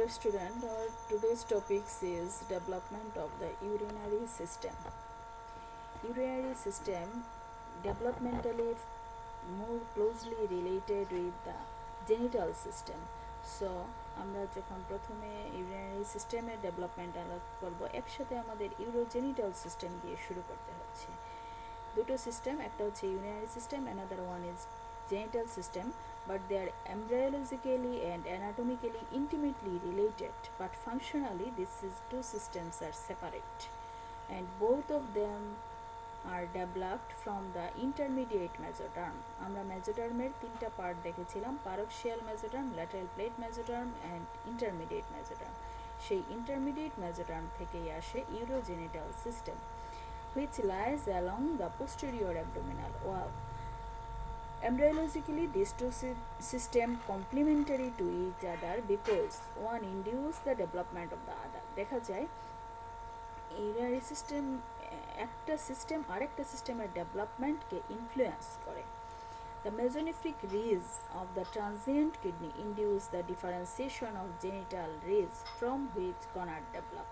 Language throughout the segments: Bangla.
Dear student, our today's topic is development of the urinary system. Urinary system developmentally more closely related with the genital system. So আমরা যখন প্রথমে ইউরিনারি সিস্টেমের ডেভেলপমেন্ট আলোচনা করব একসাথে আমাদের ইউরোজেনিটাল সিস্টেম দিয়ে শুরু করতে হচ্ছে দুটো সিস্টেম একটা হচ্ছে urinary system another one is genital system, but they are embryologically and anatomically intimately related, but functionally these two systems are separate, and both of them are developed from the intermediate mesoderm. আমরা মেজোডার্মের তিনটা পার্ট দেখেছিলাম, paroxial mesoderm, lateral plate mesoderm and intermediate mesoderm. সেই intermediate mesoderm থেকেই আসে urogenital system, which lies along the posterior abdominal wall. Embryologically, these two systems complementary to each other because one induces the development of the other. দেখা যায় ইউরিনারি সিস্টেম একটা সিস্টেম আরেকটা সিস্টেমের ডেভেলপমেন্টকে ইনফ্লুয়েন্স করে। The mesonephric ridge of the transient kidney induce the differentiation of genital ridge from which gonad develop.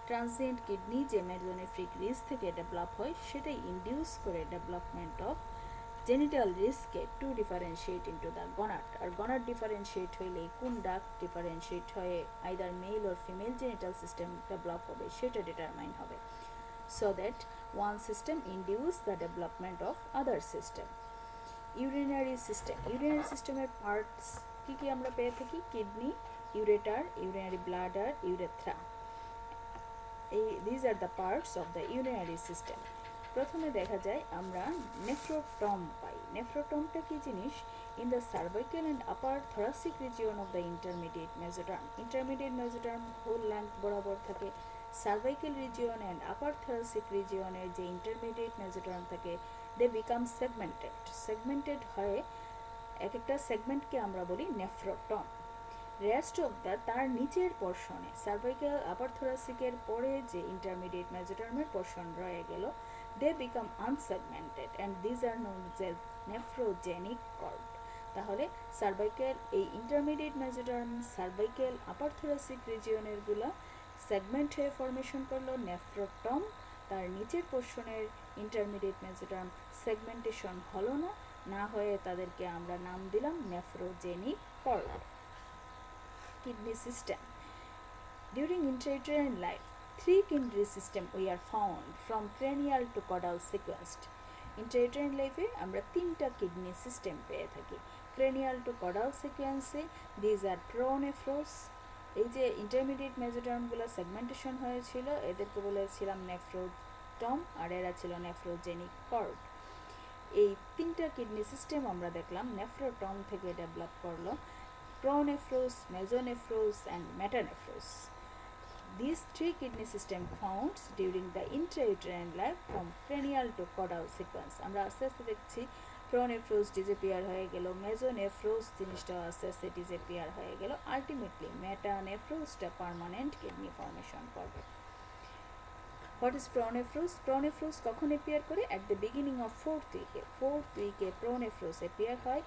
Transient kidney যে মেসোনেফ্রিক রিজ থেকে ডেভেলপ হয় সেটাই ইন্ডিউস করে development of genital risk to differentiate into the gonad, আর gonad differentiate হইলে কোন ডাক differentiate হয়ে either male or female genital system develop হবে সেটা determine হবে, so that one system induce the development of other system. urinary system এর parts কি কি আমরা পেয়ে থাকি? Kidney, ureter, urinary bladder, urethra. These are the parts of the urinary system. প্রথমে দেখা যায় আমরা নেফ্রোটম পাই। নেফ্রোটমটা কি জিনিস? In the cervical and upper thoracic region of the intermediate mesoderm whole length বরাবর থাকে। Cervical region and upper thoracic রিজিয়নের যে ইন্টারমিডিয়েট মেজোডার্ম থাকে দে বিকাম সেগমেন্টেড হয়ে এক একটা সেগমেন্টকে আমরা বলি নেফ্রোটম। রেস্ট অফ দ্য তার নিচের পোর্শনে সার্ভাইকাল আপার থোরাসিকের পরে যে ইন্টারমিডিয়েট মেজোডার্মের পোর্শন রয়ে গেল, they become unsegmented and these are known as nephrogenic cord. তাহলে সার্ভাইকাল এই ইন্টারমিডিয়েট মেজোডার্ম সার্ভাইকাল আপার থোরাসিক রিজিয়নের গুলা সেগমেন্ট হয়ে ফর্মেশন করলো নেফ্রোটম। তার নিচের পোর্শনের ইন্টারমিডিয়েট মেজোডার্ম সেগমেন্টেশন হলো না হয়ে তাদেরকে আমরা নাম দিলাম nephrogenic cord. Kidney system during intrauterine life, 3 kidney system we are found from cranial to caudal sequenced. Intrauterine life আমরা তিনটা কিডনি সিস্টেম পেয়ে থাকি। cranial to caudal sequence these are pronephros, এই যে ইন্টারমিডিয়েট মেজোডার্মগুলো সেগমেন্টেশন হয়েছিল এদেরকে বলেছিলাম নেফ্রোটম, আর এরা ছিল নেফ্রোজেনিক কর্ড। এই তিনটা কিডনি সিস্টেম আমরা দেখলাম নেফ্রোটম থেকে ডেভেলপ করলো pronephros, mesonephros and metanephros. These 3 kidney system found during the intrauterine life from cranial to caudal sequence. আমরা আস্তে আস্তে দেখছি pronephros disappear হয়ে গেল, mesonephros জিনিসটা আস্তে আস্তে disappear হয়ে গেল, ultimately metanephros permanent kidney formation করবে। What is pronephros? Pronephros কখন appear করে? At the beginning of 4th week pronephros appear হয়।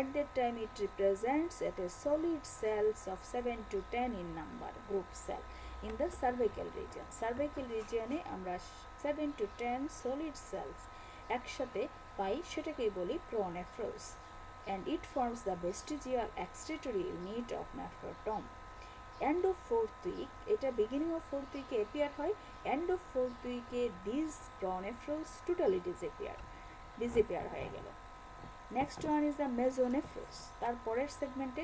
At that time it represents at a solid cells of 7 to 10 in number, group cell in the cervical region. Cervical region আমরা 7 to 10 solid cells একসাথে পাই, সেটাকেই বলি pronephros, and it forms the vestigial excretory unit of nephrotom. End of 4th week, এটা beginning of 4th week appear হয়, end of 4th week these pronephros totally disappear হয়ে গেল। Next one is the mesonephros. তার পরের সেগমেন্টে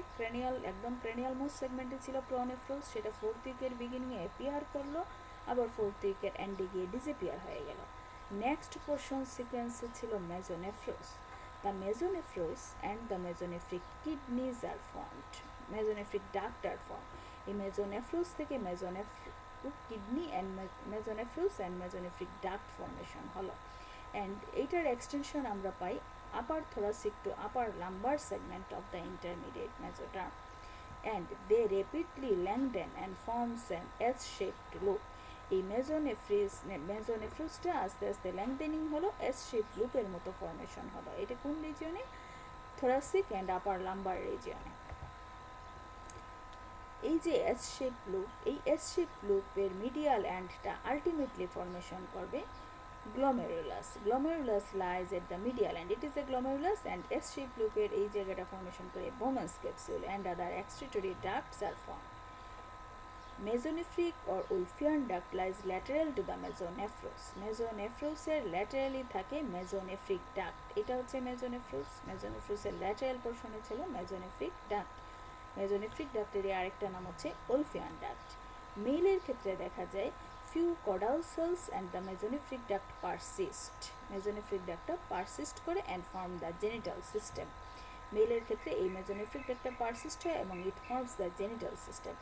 ক্রেনিয়াল মোস্ট সেগমেন্টে ছিল প্রোনেফ্রোস, সেটা 4th উইকের বিগিনিংয়ে অ্যাপিয়ার করলো, আবার 4th উইকের এন্ডে গিয়ে ডিসঅ্যাপিয়ার হয়ে গেল। নেক্সট পোর্শন সিকোয়েন্সে ছিল mesonephros. The mesonephros and the mesonephric kidneys are formed, mesonephric duct are form. এই মেজোনেফ্রোস থেকে mesonephric kidney and mesonephros and mesonephric duct formation হলো, অ্যান্ড এইটার এক্সটেনশন আমরা পাই upper thoracic to upper lumbar segment of the intermediate mesoderm, and they rapidly lengthen and forms an S-shaped loop. এই মেজোনেফ্রোসটা আস্তে আস্তে লেংথেনিং হলো, S-shaped লুপের মতো ফর্মেশন হলো। এটা কোন রিজিয়নে? থোরাসিক অ্যান্ড আপার লাম্বার রিজিয়নে। এই যে এস শেপ লুপ, এই এস শেপ লুপের মিডিয়াল এন্ডটা আলটিমেটলি ফর্মেশন করবে glomerulus. Glomerulus lies at the medial end. It is a glomerulus and S-shaped loop এর এই জায়গাটা ফর্মেশন করে Bowman's capsule and other excretory ducts are formed. Mesonephric or Wolffian duct lies lateral to the mesonephros. Mesonephros এর laterally থাকে mesonephric duct. এটা হচ্ছে mesonephros. Mesonephros এর lateral portion-এ ছিল mesonephric duct. Mesonephric duct এর আরেকটা নাম হচ্ছে Wolffian duct. মেলের ক্ষেত্রে দেখা যায় few caudal cells and the mesonephric duct persist. Mesonephric duct persist করে and form the genital system. মেলের ক্ষেত্রে এই mesonephric duct persist হয় এবং it forms the genital system.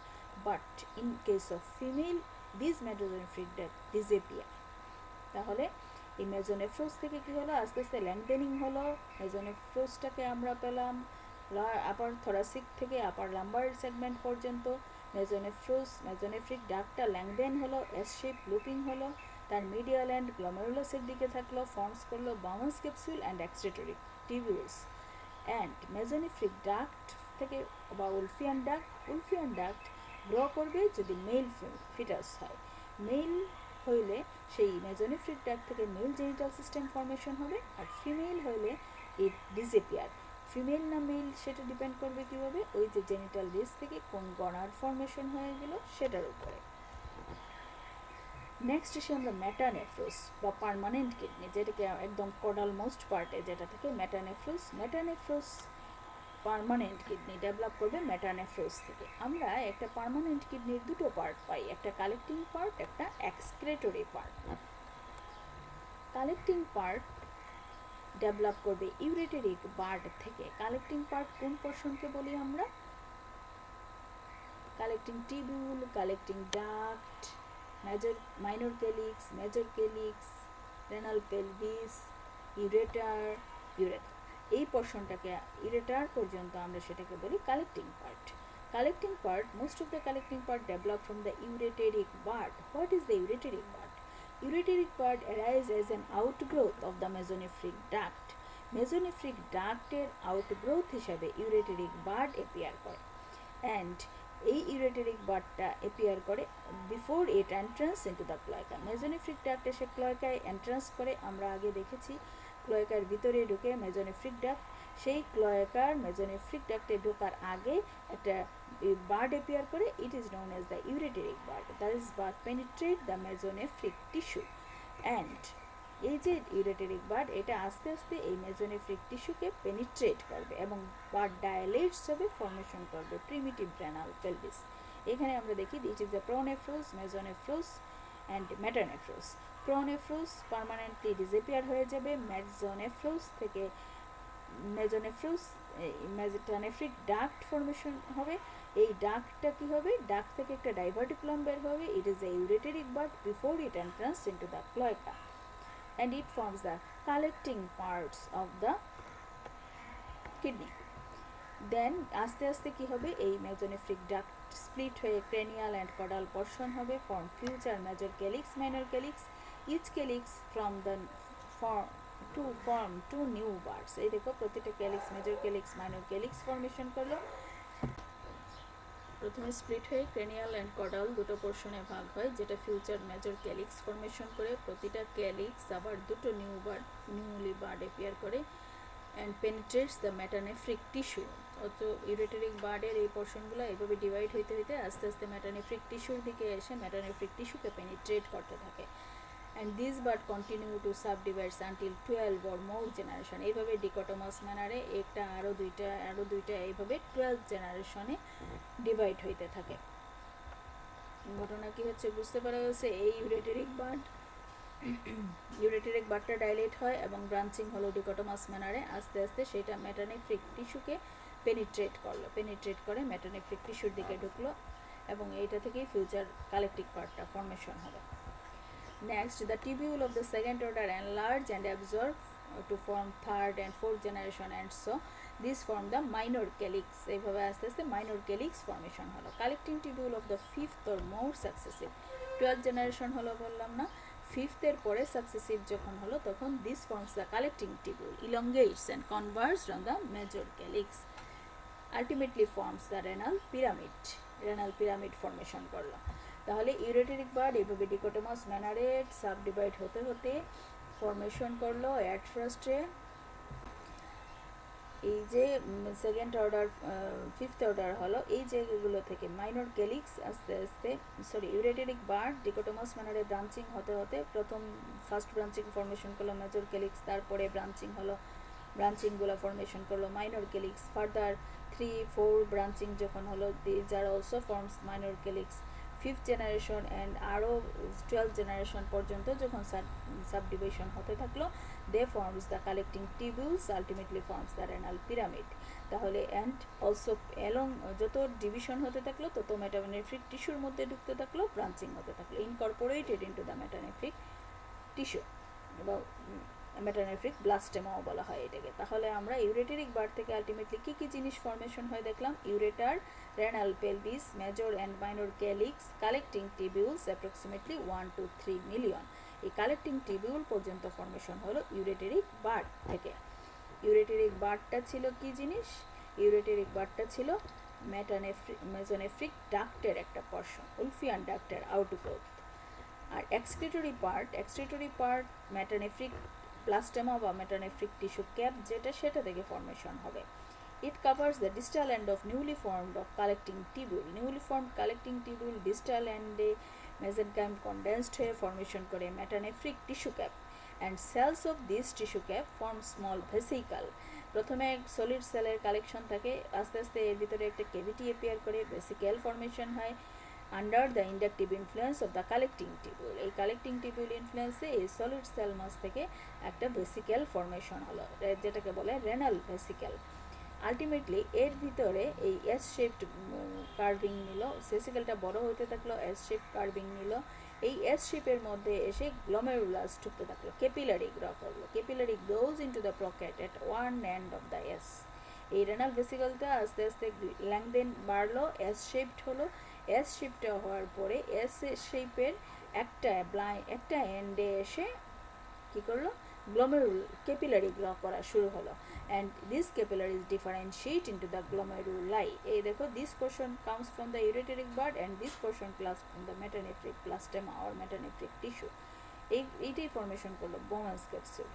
But in case of female, these mesonephric duct disappear. তাহলে এই মেজোনেফ্রোস থেকে কি হলো, আস্তে আস্তে ল্যাংথেনিং হলো। মেজোনেফ্রোসটাকে আমরা পেলাম আপার থোরাসিক থেকে আপার লাম্বার সেগমেন্ট পর্যন্ত। মেজোনেফ্রিক ডাকটা ল্যাংদেন হলো, এস শেপ লুপিং হলো, তার মিডিয়াল এন্ড গ্লোমেরুলাসের দিকে থাকলো, ফর্মস করলো Bowman's capsule and excretory tubules. And mesonephric duct থেকে বা উলফিয়ান ডাক্ট গ্রো করবে যদি মেল ফিটাস হয়। মেল হইলে সেই মেজোনেফ্রিক ডাক্ট থেকে মেল জেনিটাল সিস্টেম ফর্মেশন হবে, আর ফিমেল হইলে ইট ডিসঅ্যাপিয়ার। ফিমেল না মেল সেটা ডিপেন্ড করবে কীভাবে, ওই যে জেনিটাল ডিস থেকে কোন গণার ফর্মেশন হয়ে গেল সেটার উপরে। নেক্সট এসে আমরা মেটানেফ্রোস বা পার্মানেন্ট কিডনি, যেটাকে একদম কোডাল মোস্ট পার্টে যেটা থেকে মেটানেফ্রোস পার্মানেন্ট কিডনি ডেভেলপ করবে মেটানেফ্রোস থেকে। আমরা একটা পার্মানেন্ট কিডনির দুটো পার্ট পাই, একটা কালেক্টিং পার্ট, একটা এক্সক্রেটরি পার্ট। কালেক্টিং পার্ট ডেভেলপ করবে ইউরেটেরিক বার্ড থেকে। কালেক্টিং পার্ট কোন পোর্শনকে বলি আমরা? Collecting tubule, collecting duct, minor calyx, major calyx, renal pelvis, ureter, এই পোর্শনটাকে ইউরেটার পর্যন্ত আমরা সেটাকে বলি collecting part. Collecting part, most of the collecting part develop from the ureteric bird. What is the ureteric bird? Ureteric part arises as an outgrowth of the mesonephric duct. Mesonephric duct এর outgrowth হিসাবে ইউরেটেরিক বার্ড এপিয়ার করে, অ্যান্ড এই ইউরেটেরিক বার্ডটা এপিয়ার করে before it entrance into the cloaca. Mesonephric duct এসে ক্লয়কায় এন্ট্রান্স করে, আমরা আগে দেখেছি ক্লয়কার ভিতরে ঢুকে মেজোনেফ্রিক ডাক্ট, সেই ক্লয়কার মেজোনেফ্রিক ডাক্টে ঢোকার আগে একটা বার্ড এপিয়ার করে, it is known as the ureteric bud. That is bud penetrate the mesonephric tissue, and এই যে ইউরেটেরিক বার্ড এটা আস্তে আস্তে এই মেজোনেফ্রিক টিস্যুকে পেনিট্রেট করবে এবং বার্ড ডায়ালেটস হবে, ফর্মেশন করবে প্রিমিটিভ রেনাল পেলভিস। এখানে আমরা দেখি it is the pronephros, mesonephros and metanephros. Pronephros permanently disappear হয়ে যাবে, মেজোনেফ্রোস থেকে মেটানেফ্রিক ডাক্ট ফর্মেশন হবে। এই ডাক্টটা কি হবে? ডাক্ট থেকে একটা ডাইভার্টিকুলাম বের হবে, it is a ureteric bud before it entrance into the cloaca, and it forms the collecting parts of the kidney. Then আস্তে আস্তে কি হবে, এই মেজোনেফ্রিক ডাক্ট স্প্লিট হয়ে ক্রেনিয়াল অ্যান্ড কডাল পোর্শন হবে, form future major calyx, minor calyx, each calyx from the form two new parts. এই দেখো প্রতিটা calyx, major calyx, minor calyx formation করলো। প্রথমে স্প্লিট হয়ে ক্রেনিয়াল অ্যান্ড কডাল দুটো পোর্শনে ভাগ হয়, যেটা ফিউচার মেজর ক্যালিক্স ফর্মেশন করে। প্রতিটা ক্যালিক্স আবার দুটো নিউলি বার্ড এপিয়ার করে অ্যান্ড পেনিট্রেটস দ্য মেটানেফ্রিক টিস্যু। অত ইউরেটেরিক বার্ডের এই পোর্শনগুলো এইভাবে ডিভাইড হইতে হইতে আস্তে আস্তে মেটানেফ্রিক টিস্যুর দিকে এসে মেটানেফ্রিক টিস্যুকে পেনিট্রেট করতে থাকে, and these bird continue to subdivide until 12 or more generation. এইভাবে ডিকোটোমাস ম্যানারে একটা আরো দুইটা এইভাবে 12 জেনারেশনে ডিভাইড হইতে থাকে। ঘটনা কি হচ্ছে বুঝতে পারা গেছে? এই ইউরেটেরিক বার্ডটা ডাইলেট হয় এবং ব্রাঞ্চিং হলো ডিকোটোমাস ম্যানারে, আস্তে আস্তে সেটা মেটানেফ্রিক টিস্যুকে পেনিট্রেট করে মেটানেফ্রিক টিস্যুর দিকে ঢুকলো এবং এইটা থেকেই ফিউচার কালেক্টিং পার্টটা ফর্মেশন হবে। Next, the tubule of the second order enlarge and absorb to form third and fourth generation, and so these form the minor calyx. এইভাবে আস্তে আস্তে minor calyx formation হলো। Collecting tubule of the fifth or more successive, 12th generation হলো বললাম না, fifth এর পরে successive যখন হলো তখন this forms the collecting tubule, elongates and converges on the major calyx, ultimately forms the renal pyramid. Renal pyramid formation করলো। তাহলে ইউরেটেরিক বার্ড এভাবে ডিকোটোমাস ম্যানারে সাবডিভাইড হতে হতে ফর্মেশন করলো অ্যাট ফার্স্টে এই যে সেকেন্ড অর্ডার ফিফথ অর্ডার হলো এই জায়গাগুলো থেকে মাইনর ক্যালিক্স আস্তে আস্তে ইউরেটেরিক বার্ড ডিকোটোমাস ম্যানারে ব্রাঞ্চিং হতে হতে প্রথম ফার্স্ট ব্রাঞ্চিং ফর্মেশন করলো মেজর ক্যালিক্স, তারপরে ব্রাঞ্চিং হলো, ব্রাঞ্চিংগুলো ফর্মেশন করলো মাইনর ক্যালিক্স, ফার্দার 3-4 ব্রাঞ্চিং যখন হলো these are also forms minor calyx, fifth generation and আরও 12th জেনারেশন পর্যন্ত যখন সাবডিভিশন হতে থাকলো they forms the collecting tubules ultimately forms the renal pyramid. তাহলে অ্যান্ড অলসো অ্যালং যত ডিভিশন হতে থাকলো তত মেটানেফ্রিক টিস্যুর মধ্যে ঢুকতে থাকলো, ব্রাঞ্চিং হতে থাকলো, ইনকর্পোরেটেড ইন্টু দ্য মেটানেফ্রিক টিস্যু বা মেটানেফ্রিক ব্লাস্টেমাও বলা হয় এটাকে। তাহলে আমরা ইউরেটেরিক বার্ড থেকে আলটিমেটলি কী কী জিনিস ফর্মেশন হয় দেখলাম, ureter, renal pelvis, major and minor calyx, collecting tubules approximately 1 to 3 million. এই কালেক্টিং টিবিউল পর্যন্ত ফর্মেশন হলো ইউরেটেরিক বার্ড থেকে। ইউরেটেরিক বার্ডটা ছিল কি জিনিস? ইউরেটেরিক বার্ডটা ছিল মেজোনেফ্রিক ডাক্টের একটা পর্শন, উলফিয়ান ডাক্টের আউটগ্রোথ। আর এক্সক্রিটরি পার্ট মেটানেফ্রিক প্লাস্টেমা বা মেটানেফ্রিক টিস্যু ক্যাপ যেটা সেটা থেকে ফর্মেশন হবে। It covers the distal end of newly formed of collecting tubule. Newly formed collecting tubule distal এন্ডে মেসেনকাইম কনডেন্সড হয়ে ফর্মেশন করে metanephric tissue cap, and cells of this tissue cap form small vesicle. প্রথমে সলিড সেলের কালেকশন থাকে, আস্তে আস্তে এর ভিতরে একটা ক্যাভিটি অ্যাপিয়ার করে ভেসিক্যাল ফর্মেশন হয় under the inductive influence of the collecting tubule. এই কালেক্টিং টিবিউল ইনফ্লুয়েন্সে এই সলিড সেল মাস থেকে একটা ভেসিক্যাল ফর্মেশন হলো যেটাকে বলে রেনাল ভেসিক্যাল। আলটিমেটলি এর ভিতরে এই এস শেপড কার্ভিং নিল, ভেসিক্যালটা বড় হতে থাকলো, এস শেপ কার্ভিং নিল, এই এস শেপের মধ্যে এসে গ্লোমেরুলাস ঢুকতে থাকলো, ক্যাপিলারি গ্রো করলো, capillary grows into the pocket at one end of the S. এই রেনাল ভেসিক্যালটা আস্তে আস্তে লেংথেন বাড়লো, এস শেপড হলো, এস শেপটা হওয়ার পরে এস শেপের একটা এন্ডে এসে কী করলো, গ্লোমেরুল ক্যাপিলারি গ্রো করা শুরু হলো, and this capillaries differentiate into the glomeruli. এই দেখো this portion comes from the ureteric bud and this portion class from the metanephric blastema or metanephric tissue. এইটাই ফর্মেশন করলো বোমাস ক্যাপসুল।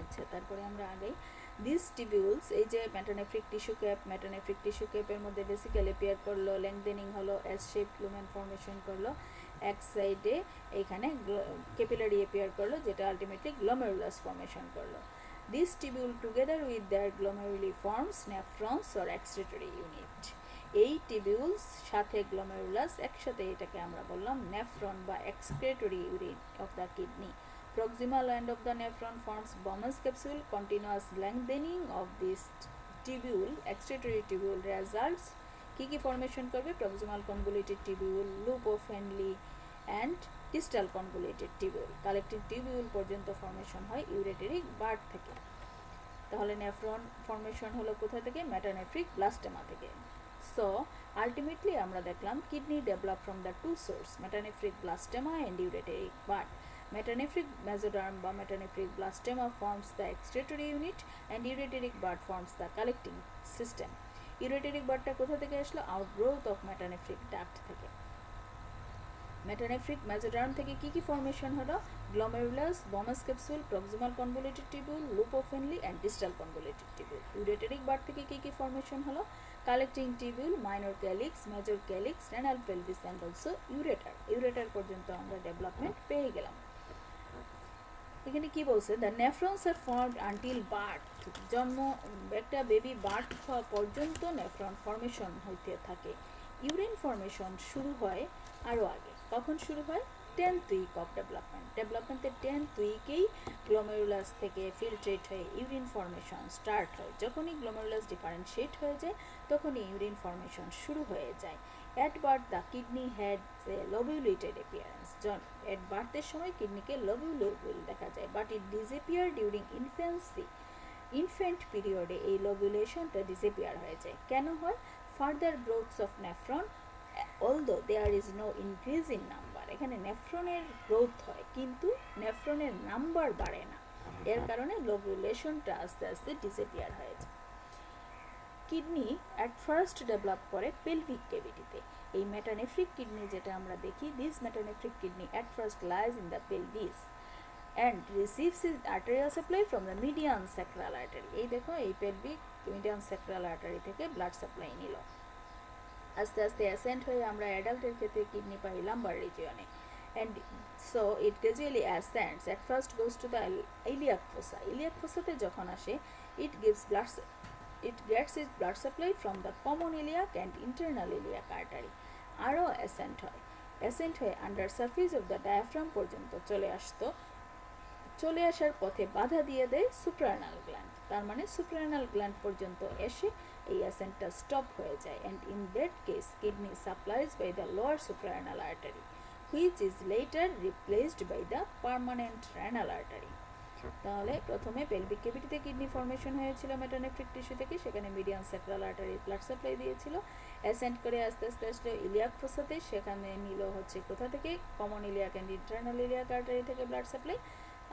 আচ্ছা, তারপরে আমরা আগেই দিস টিবিউলস, এই যে মেটানেফ্রিক টিস্যু ক্যাপের মধ্যে বেসিক্যালি অ্যাপিয়ার করলো, লেংথেনিং হলো, এস শেপ লুমেন ফর্মেশন করলো, এক সাইডে এইখানে ক্যাপিলারি অ্যাপিয়ার করলো যেটা আলটিমেটলি গ্লোমেরুলাস ফর্মেশন করলো। This tubule together with their glomeruli forms nephrons or excretory unit. এই টিবিউলস সাথে গ্লোমেরুলাস একসাথে এটাকে আমরা বললাম নেফ্রন বা excretory unit of the kidney. Proximal end of the nephron forms Bowman's capsule. Continuous lengthening of this tubule, excretory tubule results কি ফর্মেশন করবে? Proximal convoluted tubule, loop of Henle and distal convoluted tubule. Collecting tubule পর্যন্ত ফর্মেশন হয় ইউরেটেরিক বার্ড থেকে। তাহলে নেফ্রন ফর্মেশন হলো কোথা থেকে? মেটানেফ্রিক ব্লাস্টেমা থেকে। সো আলটিমেটলি আমরা দেখলাম kidney develop from the two source, metanephric blastema and ureteric bud. Metanephric mesoderm বা metanephric blastema forms the excretory unit and ureteric bud forms the collecting system. Ureteric budটা কোথা থেকে আসলো? Outgrowth of metanephric duct থেকে। Metanephric mesoderm থেকে কি ফর্মেশন হলো? Glomerulus, Bowman's capsule, proximal convoluted tubule, loop of Henle and distal convoluted tubule. Ureteric bud থেকে কি ফর্মেশন হলো? Collecting tubule, minor calyx, major calyx, renal pelvis and also ureter. Ureter পর্যন্ত আমরা ডেভেলপমেন্ট পেয়ে গেলাম। এখানে কি বলছে? The nephrons are formed until birth. জন্ম একটা বেবি বার্থ হওয়া পর্যন্ত নেফ্রন ফর্মেশন হইতে থাকে। ইউরিন ফর্মেশন শুরু হয় আরও আগে। কখন শুরু হয়? 10th উইক অফ ডেভেলপমেন্টের 10th উইকেই গ্লোমেরুলাস থেকে ফিল্ট্রেট হয়ে ইউরিন ফর্মেশন স্টার্ট হয়। যখনই গ্লোমেরুলাস ডিফারেন্সিয়েট হয়ে যায় তখনই ইউরিন ফর্মেশন শুরু হয়ে যায়। At birth, the kidney had a lobulated appearance. At birth-এর সময় কিডনিকে lobule দেখা যায়, but it disappeared during infancy. Infant period-এ এই lobulationটা disappear হয়ে যায়। কেন হয়? Further growths of nephron, although there is no increase in number. এখানে নেফ্রনের গ্রোথ হয় কিন্তু নেফ্রনের নাম্বার বাড়ে না, এর কারণে লবুলেশনটা আস্তে আস্তে ডিসঅ্যাপিয়ার হয়ে যায়। কিডনি অ্যাট ফার্স্ট ডেভেলপ করে পেলভিক ক্যাভিটিতে। এই মেটানেফ্রিক কিডনি যেটা আমরা দেখি, this metanephric kidney at first lies in the pelvis and receives its arterial supply from the median sacral artery. এই দেখো এই পেলভিক মিডিয়ান স্যাক্রাল আর্টারি থেকে ব্লাড সাপ্লাই নিল, আস্তে আস্তে অ্যাসেন্ট হয়ে আমরা অ্যাডাল্টের ক্ষেত্রে কিডনি পাই লাম্বার রিজিয়নে, and so it gradually ascends. At first goes to the iliac fossa. iliac ফোসাতে যখন আসে, it gets its blood supply from the common iliac and internal iliac artery. আরও অ্যাসেন্ট হয়ে under surface of the diaphragm পর্যন্ত চলে আসার পথে বাধা দিয়ে দেয় সুপ্রানাল গ্ল্যান্ড। তার মানে সুপ্রানাল গ্ল্যান্ড পর্যন্ত এসে এই অ্যাসেন্টটা স্টপ হয়ে যায়, and in that case kidney supplies by the lower suprarenal artery which is later replaced by the permanent renal artery. তাহলে প্রথমে পেলভিক ক্যাভিটিতে কিডনি ফর্মেশন হয়েছিল মেটানেফ্রিক টিস্যু থেকে, সেখানে median sacral artery blood supply দিয়েছিল, অ্যাসেন্ট করে আস্তে আস্তে আসলে ইলিয়াক ফোসাতে, সেখানে নিল হচ্ছে কোথা থেকে, common iliac and internal iliac artery থেকে ব্লাড সাপ্লাই,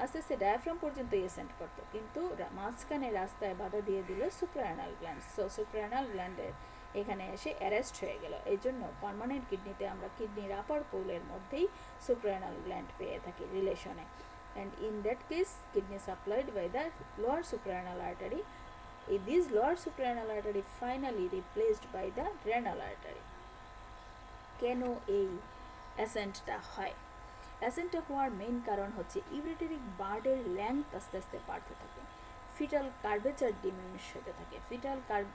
আস্তে আস্তে ডায়াফ্রাম পর্যন্ত অ্যাসেন্ট করতো, কিন্তু মাঝখানে রাস্তায় বাধা দিয়ে দিল সুপ্রানাল গ্ল্যান্ড। সো সুপ্রানাল গ্ল্যান্ডের এখানে এসে অ্যারেস্ট হয়ে গেল। এই জন্য পার্মানেন্ট কিডনিতে আমরা কিডনির আপার পোলের মধ্যেই সুপ্রানাল গ্ল্যান্ড পেয়ে থাকি রিলেশনে, and in that case kidney supplied by the lower suprarenal artery. This lower suprarenal artery finally replaced by the renal artery. কেন এই অ্যাসেন্টটা হয়? অ্যাসেন্টটা হওয়ার মেইন কারণ হচ্ছে ইউরেটেরিক বার্ডের লেন্থ আস্তে আস্তে বাড়তে থাকে, ফিটাল কার্ভেচার ডিমিনিশ হতে থাকে।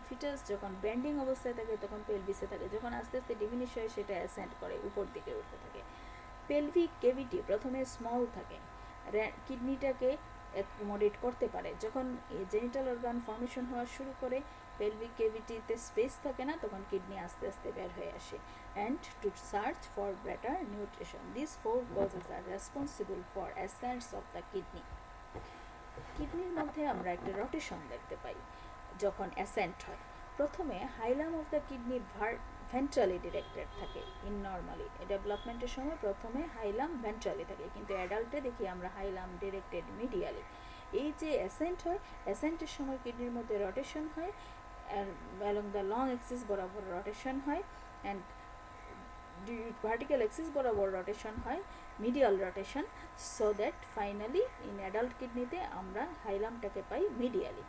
ফিটাস যখন বেন্ডিং অবস্থায় থাকে তখন পেলভিসে থাকে, যখন আস্তে আস্তে ডিমিনিশ হয় সেটা অ্যাসেন্ট করে উপর দিকে উঠতে থাকে। পেলভিক ক্যাভিটি প্রথমে স্মল থাকে, কিডনিটাকে অ্যাকোমোডেট করতে পারে। যখন জেনিটাল অর্গান ফর্মেশন হওয়া শুরু করে, পেলভিক ক্যাভিটিতে স্পেস থাকে না, তখন কিডনি আস্তে আস্তে বের হয়ে আসে, and to search for better nutrition. This four causes are responsible for ascents of the kidney. কিডনির মধ্যে আমরা একটা রোটেশন দেখতে পাই যখন অ্যাসেন্ট হয়। প্রথমে হাইলাম অফ দ্য কিডনি ভেন্ট্রালি ডিরেক্টেড থাকে ইন নর্মালি, ডেভেলপমেন্টের সময় প্রথমে হাইলাম ভেন্ট্রালি থাকে, কিন্তু অ্যাডাল্টে দেখি আমরা হাইলাম ডিরেক্টেড মিডিয়ালি। এই যে অ্যাসেন্ট হয়, অ্যাসেন্টের সময় কিডনির মধ্যে রোটেশন হয়, অ্যালং দ্য লং অ্যাক্সিস বরাবর রোটেশন হয়, অ্যান্ড ভার্টিক্যাল অ্যাক্সিস বরাবর রোটেশন হয়, medial rotation, so that finally in adult কিডনিতে আমরা হাইলামটাকে পাই মিডিয়ালি।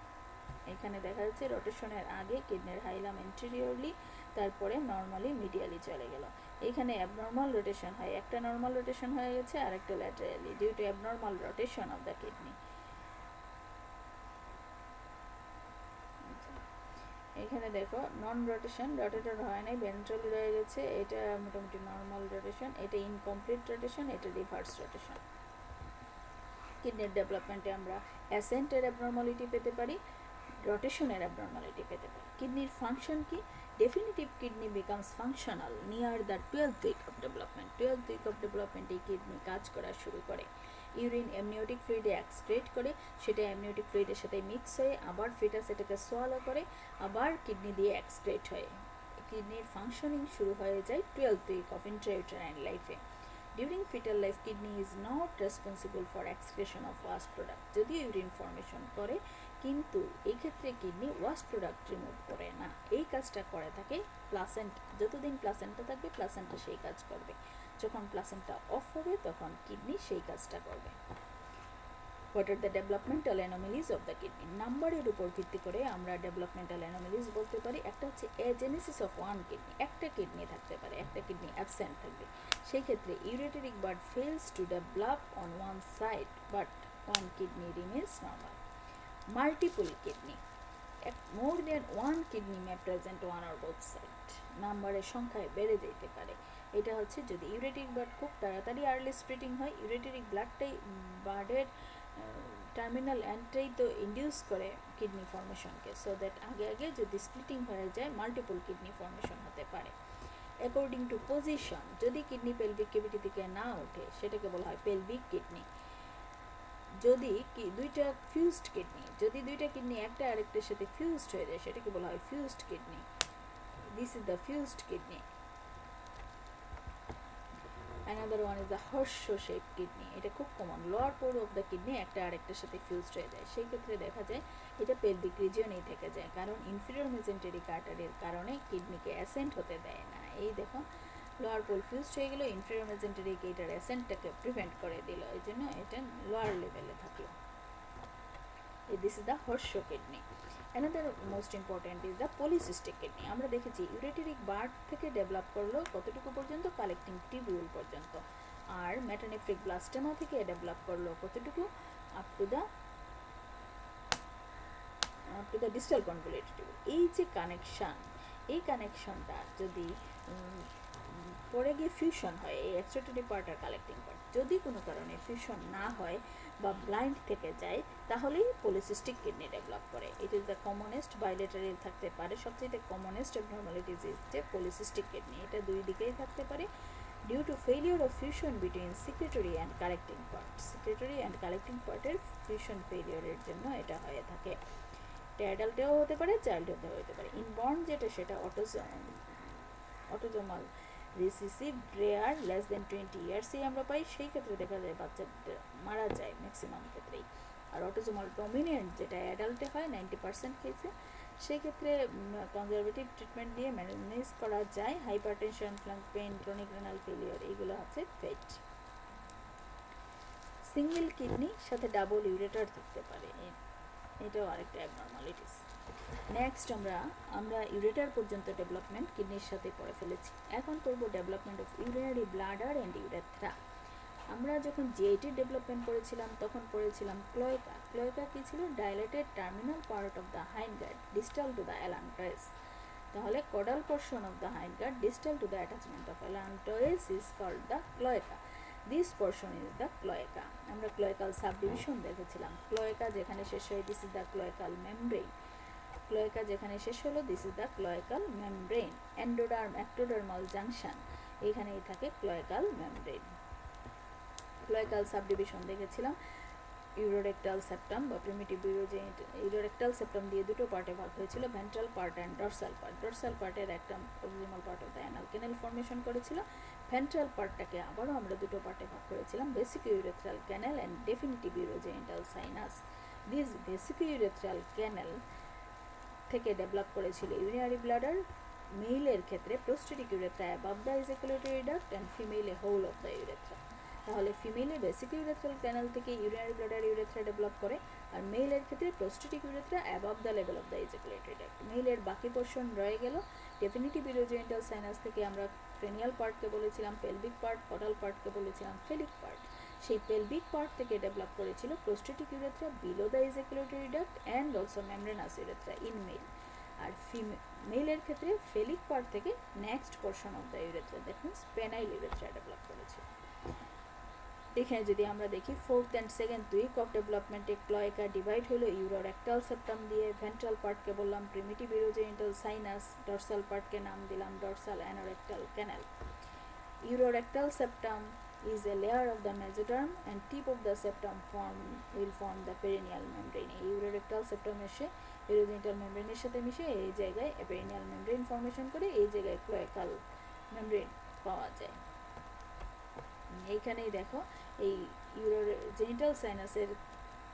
এখানে দেখা যাচ্ছে রোটেশনের আগে কিডনির হাইলাম এন্টেরিয়রলি, তারপরে নর্মালি মিডিয়ালি চলে গেল। এখানে অ্যাবনর্মাল রোটেশন হয়, একটা নর্মাল রোটেশন হয়ে গেছে আর একটা laterally, due to abnormal rotation of the kidney. এখানে দেখো নন রোটেশন, রোটেটর হয় নাই, ভেন্ট্রালি রয়ে গেছে, এটা মোটামুটি নর্মাল রোটেশন, এটা ইনকমপ্লিট রোটেশন, এটা রিভার্স রোটেশন। কিডনির ডেভেলপমেন্টে আমরা অ্যাসেন্টের অ্যাবনর্মালিটি পেতে পারি, রোটেশনের অ্যাবনর্মালিটি পেতে পারি। কিডনির ফাংশন কি? Definitive kidney becomes functional near the 12th week of development. 12th week of ডেভেলপমেন্টে কিডনি কাজ করা শুরু করে, ইউরিন অ্যামনিওটিক ফ্লুইডে এক্সক্রেট করে, সেটা অ্যামনিওটিক ফ্লুইডের সাথে মিক্স হয়ে আবার ফিটাস এটাকে সোয়ালো করে, আবার কিডনি দিয়ে এক্সক্রেট হয়। কিডনির ফাংশনিং শুরু হয়ে যায় 12th উইক অফ ইন্ট্রাইউটেরাইন লাইফে। During fetal life, kidney is not responsible for excretion of waste product. যদিও ইউরিন ফর্মেশন করে, কিন্তু এই ক্ষেত্রে কিডনি ওয়াস্ট প্রোডাক্ট রিমুভ করে না, এই কাজটা করে থাকে প্লাসেন্টা। যতদিন প্লাসেন্টা থাকবে প্লাসেন্টা সেই কাজ করবে, যখন প্লাসেন্টা অফ হবে তখন কিডনি সেই কাজটা করবে। What are the developmental anomalies of the kidney? নাম্বারের উপর ভিত্তি করে আমরা ডেভেলপমেন্টাল অ্যানোমালিজ বলতে পারি। একটা হচ্ছে এজেনেসিস অফ ওয়ান কিডনি, একটা কিডনি থাকতে পারে, একটা কিডনি অ্যাবসেন্ট থাকবে, সেই ক্ষেত্রে ureteric bud fails to develop on one side but one kidney remains normal. Multiple kidney, more than one kidney may present one or both side, নাম্বারের সংখ্যায় বেড়ে যেতে পারে। এটা হচ্ছে যদি ইউরেটেরিক বার্ড খুব তাড়াতাড়ি আর্লি স্প্লিটিং হয়, ইউরেটেরিক ব্লাডটাই বার্ডের টার্মিনাল এন্ডটাই তো ইন্ডিউস করে কিডনি ফর্মেশনকে, সো দ্যাট আগে আগে যদি স্প্লিটিং হয়ে যায় মাল্টিপল কিডনি ফর্মেশন হতে পারে। অ্যাকর্ডিং টু পজিশন, যদি কিডনি পেলভিক ক্যাভিটি থেকে না ওঠে সেটাকে বলা হয় পেলভিক কিডনি। যদি দুইটা ফিউজড কিডনি, যদি দুইটা কিডনি একটা আরেকটার সাথে ফিউজড হয়ে যায় সেটাকে বলা হয় fused kidney. This is the fused kidney. Another one is the horse shape kidney. এটা খুব common, lower poor of the kidney একটা আরেকটার সাথে ফিউজড হয়ে যায়, সেই ক্ষেত্রে দেখা যায় এটা পেলভিক রিজিয়নেই থেকে যায়, কারণ ইনফিরিয়র মেজেন্টেরিক আর্টারির কারণে কিডনিকে অ্যাসেন্ট হতে দেয় না। এই দেখো লোয়ার পোল ফিউজড হয়ে গেল, ইনফিরিয়র মেজেন্টেরিক এইটার অ্যাসেন্টটাকে প্রিভেন্ট করে দিল, এই জন্য এটা লোয়ার লেভেলে থাকলো। This is the horseshoe kidney. Another most important is the polycystic kidney. আমরা দেখেছি ইউরেটেরিক বার্ড থেকে ডেভেলপ করলো কতটুকু পর্যন্ত, কালেক্টিং টিবিউল পর্যন্ত, আর মেটানেফ্রিক ব্লাস্টেমা থেকে ডেভেলপ করলো কতটুকু, up to the distal convoluted tubule. এই যে কানেকশন, এই কানেকশনটা যদি পরে গিয়ে ফিউশন হয়, এই এক্সট্রাটরি পার্ট আর কালেক্টিং পার্ট যদি কোনো কারণে ফিউশন না হয় বা ব্লাইন্ড থেকে যায়, তাহলেই পলিসিস্টিক কিডনি ডেভেলপ করে। It is the commonest, bilateral থাকতে পারে, সবচেয়ে কমনেস্ট অ্যাবনর্মালিটিজ ইজ যে পলিসিস্টিক কিডনি, এটা দুই দিকেই থাকতে পারে due to failure of fusion between secretory and collecting part. Secretory and collecting পার্টের ফিউশন ফেলিওরের জন্য এটা হয়ে থাকে। এটা অ্যাডাল্টেও হতে পারে, চাইল্ডহুডেও হতে পারে। ইনবর্ন যেটা সেটা autosomal recessive, rare, less than 20 ইয়ার্সেই আমরা পাই, সেই ক্ষেত্রে দেখা যায় বাচ্চাটা মারা যায় ম্যাক্সিমাম ক্ষেত্রেই। আর অটোজোমাল ডমিনেন্ট যেটা অ্যাডাল্টে হয় 90% কেসে, সেই ক্ষেত্রে কনজারভেটিভ ট্রিটমেন্ট দিয়ে ম্যানেজ করা যায়। Hypertension, flank pain, chronic renal failure, এইগুলো হচ্ছে ফেট। সিঙ্গেল কিডনি সাথে ডাবল ইউরেটার থাকতে পারে, এটাও আরেকটা অ্যাবনর্মালিটিস। নেক্সট আমরা ইউরেটার পর্যন্ত ডেভেলপমেন্ট কিডনির সাথে করে ফেলেছি, এখন করব development of urinary bladder and urethra. আমরা যখন জিআইটির ডেভেলপমেন্ট করেছিলাম তখন পড়েছিলাম ক্লোয়েকা। ক্লোয়েকা কী ছিল? Dilated terminal part of the hindgut distal to the allantois. তাহলে caudal portion of the hindgut distal to the attachment of allantois is called the cloaca. This portion is the cloaca. আমরা ক্লোয়েকাল সাবডিভিশন দেখেছিলাম, ক্লোয়েকা যেখানে শেষ হয় this is the cloacal membrane. Cloaca যেখানে শেষ হলো this is the cloacal membrane. Endoderm ectodermal junction, এইখানেই থাকে ক্লোয়েকাল মেমব্রেন। ক্লোয়েকাল সাবডিভিশন দেখেছিলাম, ইউরোরেক্টাল সেপ্টাম বা প্রিমিটিভ ইউরোরেক্টাল সেপ্টাম দিয়ে দুটো পার্টে ভাগ হয়েছিল, ventral part and dorsal part. Dorsal পার্টের একটা proximal part of the anal canal formation করেছিল, ভেন্ট্রাল পার্টটাকে আবারও আমরা দুটো পার্টে ভাগ করেছিলাম, basic urethral canal and definitive urogenital sinus. This basic urethral canal থেকে ডেভেলপ করেছিল ইউরিনারি ব্লাডার, মেইলের ক্ষেত্রে prostatic urethra above the ejaculatory duct and ফিমেলে হোল অফ দ্য ইউরেথ্রা। তাহলে ফিমেলে বেসিক ইউরেথ্রাল ক্যানেল থেকে ইউরিনারি ব্লাডার ইউরেথ্রা ডেভেলপ করে, আর মেইলের ক্ষেত্রে prostatic urethra above the level of the ejaculatory duct. মেইলের বাকি পোর্শন রয়ে গেল, ডেফিনিটিভ ইউরোজেনিটাল সাইনাস থেকে আমরা ক্রেনিয়াল পার্টকে বলেছিলাম পেলভিক পার্ট, কটাল পার্টকে বলেছিলাম ফেলিক পার্ট। সেই পেলভিক পার্ট থেকে ডেভেলপ করেছিল prostatic urethra below the ejaculatory duct and also membranous urethra in male. আর মেলের ক্ষেত্রে ফেলিক পার্ট থেকে next portion of the urethra, that means penile urethra develop করেছে। এখানে যদি আমরা দেখি fourth and second week of ডেভেলপমেন্টে ক্লোয়েকা ডিভাইড হলো ইউরোরেক্টাল সেপ্টাম দিয়ে, ভেন্ট্রাল পার্টকে বললাম প্রিমিটিভ ইউরোজেনিটাল সাইনাস, ডরসাল পার্টকে নাম দিলাম dorsal anorectal cancel. Urorectal septum is a layer of the mesoderm and tip of the septum will form the perineal membrane. এই urorectal septum এসে urogenital membrane এর সাথে মিশে এই জায়গায় perineal membrane ফর্মেশন করে, এই জায়গায় cloacal membrane পাওয়া যায়। এইখানেই দেখো এই urogenital সাইনাসের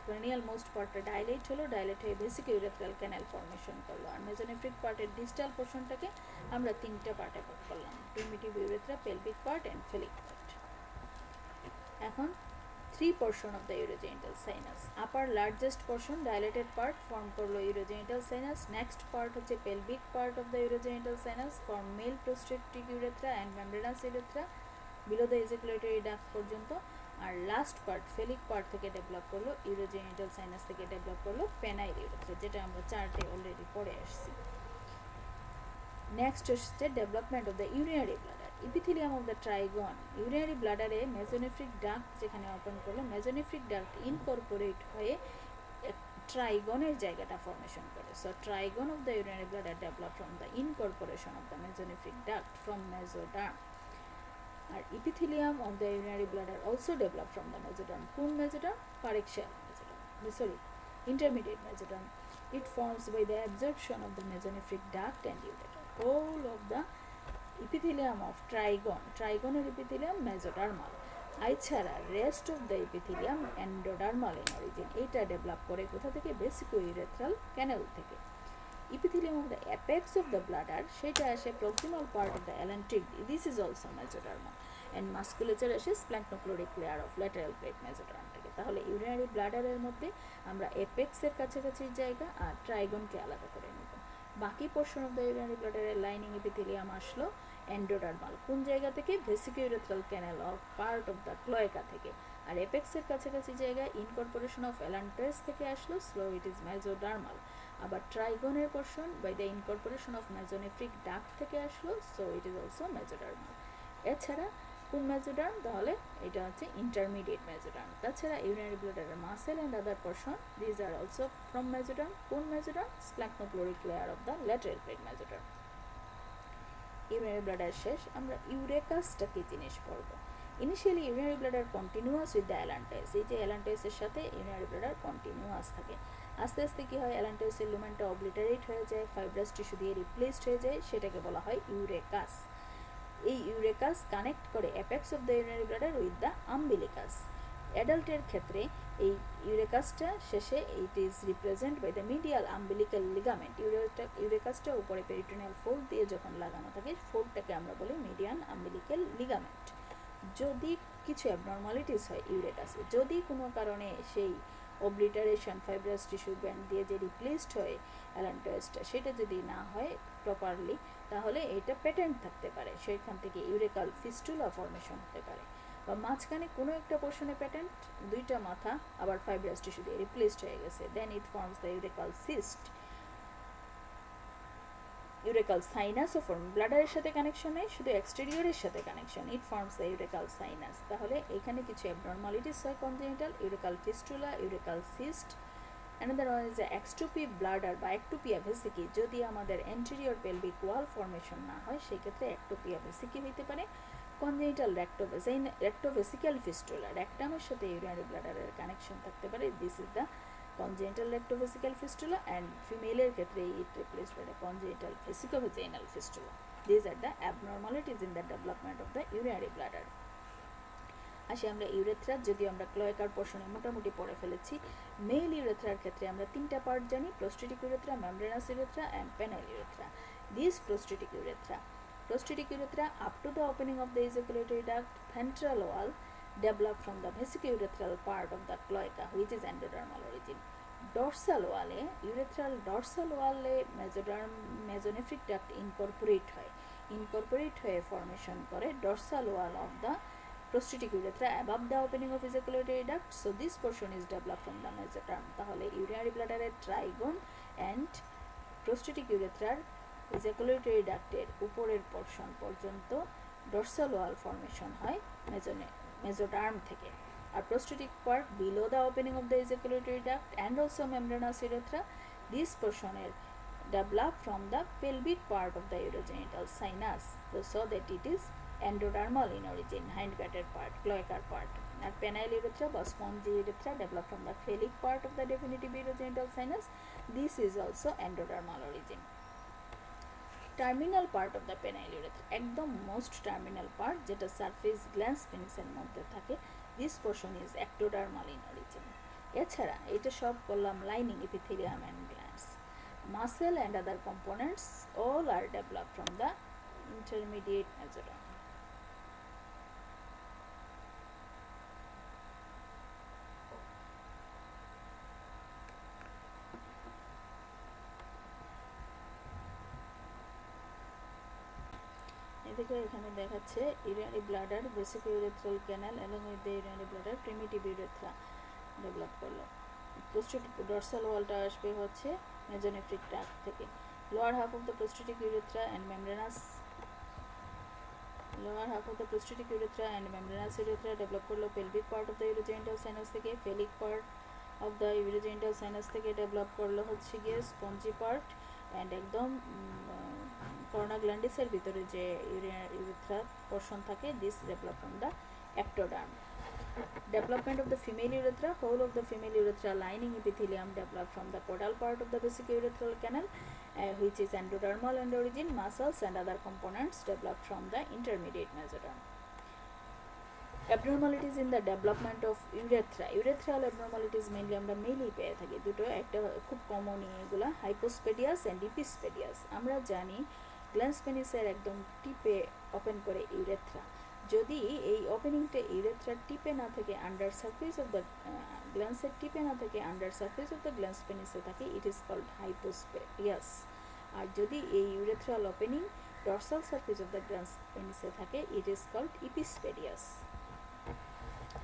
cranial most পার্টটা ডাইলেট হলো, ডাইলেট হয়ে বেসিক ইউরেথ্রাল ক্যানেল ফর্মেশন করলো, আর মেজোনেফ্রিক পার্টের ডিস্টাল পোর্শনটাকে আমরা তিনটা পার্টে ভাগ করলাম, primitive urethra, pelvic part and phallic part. এখন three portion of the urogenital sinus. Upper largest portion dilated part form করলো ইউরোজেনিটাল সাইনাস, নেক্সট পার্ট হচ্ছে pelvic part of the urogenital sinus form male prostatic urethra and membranous urethra below the ejaculatory duct পর্যন্ত, আর লাস্ট পার্ট ফেলিক পার্ট থেকে ডেভেলপ করলো ইউরোজেনিটাল সাইনাস থেকে ডেভেলপ করলো পেনাইল ইউরেথ্রা, যেটা আমরা চার্টে অলরেডি পড়ে আসছি। নেক্সট হচ্ছে development of the urinary bladder, epithelium of the trigone. Urinary ব্লাডারে মেজোনেফ্রিক ডাক্ট যেখানে ওপেন করলো, মেজোনেফ্রিক ডাক্ট ইনকর্পোরেট হয়ে ট্রাইগনের জায়গাটা ফর্মেশন করে। So trigone of the urinary bladder develop from the incorporation of the mesonephric duct from mesoderm. আর epithelium of the urinary bladder also develop from the mesoderm. কোন mesoderm? Paraxial mesoderm, intermediate mesoderm. It forms by the absorption of the mesonephric duct and ureter. Whole of the epithelium of trigone, ট্রাইগনের ইপিথেলিয়াম মেজোডার্মাল। এছাড়া rest of the epithelium endodermal in origin. এইটা ডেভেলপ করে কোথা থেকে? ভেসিকো ইউরেথ্রাল ক্যানেল থেকে। Epithelium of the apex of the bladder, সেটা আসে proximal part of the allantoic, this is also mesodermal. And musculature আসে splanchnopleuric layer of lateral plate mesoderm থেকে। তাহলে ইউরিনারি ব্লাডারের মধ্যে আমরা অ্যাপেক্সের কাছাকাছি জায়গা আর ট্রাইগনকে আলাদা করে নেব। বাকি পোর্শন অফ দ্য ইউরিনারি ব্লাডারের লাইনিং ইপিথেলিয়াম আসলো এন্ডোডার্মাল। কোন জায়গা থেকে? Vesico urethral canal of part of the cloaca থেকে। আর অ্যাপেক্সের কাছাকাছি জায়গায় ইনকর্পোরেশন অফ এলান্ট্রেস থেকে আসলো, স্লো ইট ইজ মেজোডার্মাল। আবার ট্রাইগনের portion by the incorporation of mesonephric duct থেকে আসলো, so it is also mesodermal. এছাড়া কোন মেজোডার্ম? তাহলে এটা হচ্ছে ইন্টারমিডিয়েট মেজোডার্ম। তাছাড়া ইউরিনারি ব্লাডারের muscle and other portion, these are also from mesoderm. কোন mesoderm? Splanchnopleuric layer of the lateral plate mesoderm. Urinary bladder শেষ, আমরা ইউরেকাসটা কি জিনিস পড়বো। Initially urinary bladder continuous with the allantois, এই যে অ্যালান্টাইসের সাথে ইউরিনারি ব্লাডার কন্টিনিউয়াস থাকে। আস্তে আস্তে কি হয়? অ্যালান্টাইসের লুমেনটা অবলিটারেট হয়ে যায়, ফাইব্রাস টিস্যু দিয়ে রিপ্লেসড হয়ে যায়, সেটাকে বলা হয় ইউরেকাস। এই ইউরেকাস কানেক্ট করে apex of the urinary bladder with the umbilicus. অ্যাডাল্টের ক্ষেত্রে এই ইউরেকাসটা শেষে it is represent by the medial umbilical ligament. ইউরেকাসটা উপরে পেরিটোনিয়াল ফোল্ড দিয়ে যখন লাগানো থাকে, ফোল্ডটাকে আমরা বলি মিডিয়ান আম্বিলিক্যাল লিগামেন্ট। যদি কিছু অ্যাবনর্মালিটিস হয় ইউরেকাসে, যদি কোনো কারণে সেই অবলিটারেশন ফাইব্রাস টিস্যু ব্যান্ড দিয়ে যে রিপ্লেসড হয় অ্যালান্টয়েসটা, সেটা যদি না হয় প্রপারলি, তাহলে এটা প্যাটার্ন থাকতে পারে, সেখান থেকে ইউরেকাল ফিস্টুলা ফর্মেশন হতে পারে। বা মাঝখানে কোনো একটা পোর্শনে প্যাটার্ন, দুইটা মাথা আবার ফাইব্রাস টিস্যু দিয়ে রিপ্লেসড হয়ে গেছে, then it forms the urachal cyst. Urachal সাইনাসও ফর্ম, ব্লাডারের সাথে কানেকশন নেই, শুধু এক্সটেরিয়রের সাথে connection, it forms the urachal sinus. তাহলে এখানে কিছু অ্যাবনর্মালিটিস হয় congenital, urachal fistula, urachal cyst. Another one is exstrophy bladder বা একটোপিয়া ভেসিকি। যদি আমাদের এন্টেরিয়র পেলভিক ওয়াল ফর্মেশন না হয়, সেই ক্ষেত্রে একটোপিয়া ভেসিকি হইতে পারে। কনজেনিটাল রেক্টোভেসিক্যাল ফিস্টুলা, রেক্টামের সাথে ইউরিনারি ব্লাডারের কানেকশন থাকতে পারে, this is the congenital rectovesical fistula, and female ক্ষেত্রে it replaced by the congenital vesicovaginal fistula. These are the abnormalities in the development of the urinary bladder. আসি আমরা ইউরেথ্রা, যদি আমরা ক্লোয়েকার পোর্শনে মোটামুটি পড়ে ফেলেছি। মেল ইউরেথ্রার ক্ষেত্রে আমরা তিনটা পার্ট জানি, prostatic urethra, membranous urethra and penile urethra. This prostatic urethra up to the opening of the ejaculatory duct ventral wall develop from the vesicourethral part of the cloaca, which is endodermal origin. Dorsal wall A urethral dorsal wall A mesonephric duct incorporate হয়ে formation করে dorsal wall of the prostatic urethra above the opening of ejaculatory duct, so this portion is developed from the mesoderm. তাহলে urinary bladder এর ট্রাইগন and prostatic urethra ejaculatory duct এর উপরের পোর্শন পর্যন্ত dorsal wall formation হয় mesoderm থেকে। আর prostatic part below the opening of the ejaculatory duct and also membranous urethra, this portion is developed from the pelvic part of the urogenital sinus, so that it is endodermal in origin, hindgutter part, cloacar part. And penile urethra or spongy urethra developed from the phallic part of the definitive urogenital sinus, this is also endodermal origin. Terminal part of the penile urethra, একদম মোস্ট টার্মিনাল পার্ট, যেটা সারফেস গ্ল্যান্স পেনিসের মধ্যে থাকে, this portion is ectodermal in origin. এছাড়া এটা সব করলাম lining epithelium and glands. Muscle and other components all are develop from the intermediate mesoderm. দেখো এখানে দেখাচ্ছে urinary bladder, vesicourethral canal along with the urinary bladder, primitive urethra develop করলো। প্রোস্টেটিক ডর্সাল ওয়ালটা আসবে হচ্ছে মেজোনেফ্রিক ডাক্ট থেকে। Lower half of the prostatic urethra and membranous urethra develop করলো pelvic part of the urogenital sinus থেকে। Phallic part of the urogenital sinus থেকে ডেভেলপ করলো হচ্ছে গিয়ে স্পঞ্জি পার্ট, অ্যান্ড একদম করোনা গ্ল্যান্ডিসের ভিতরে যে ইউরেথ্রা পোর্শন থাকে, this develop from the ectoderm. Development of the female urethra, whole of the female urethra lining epithelium develop from the caudal part of the vesicourethral canal, which is endodermal in origin, muscles and other components developed from the intermediate mesoderm. Abnormalities in the development of urethra. Urethral abnormalities mainly আমরা মেলেই পেয়ে থাকি দুটো, একটা খুব কমন এগুলা হাইপোস্পেডিয়াস অ্যান্ড ইপিস্পেডিয়াস। আমরা জানি গ্ল্যান্স পেনিসের একদম টিপে ওপেন করে ইউরেথ্রা, যদি এই ওপেনিংটা ইউরেথ্রার টিপে না থাকে, আন্ডার সারফেস অফ দ্য গ্ল্যান্সের টিপে না থাকে, under surface of the glans পেনিসে থাকে, ইট ইজ কল্ড হাইপোস্পেডিয়াস। আর যদি এই urethral opening dorsal surface of the glans পেনিসে থাকে, ইট ইজ কল্ড ইপিস্পেডিয়াস।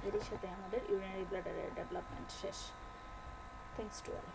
এর সাথে আমাদের ইউরিনারি ব্লাডারের ডেভেলপমেন্ট শেষ। Thanks to all.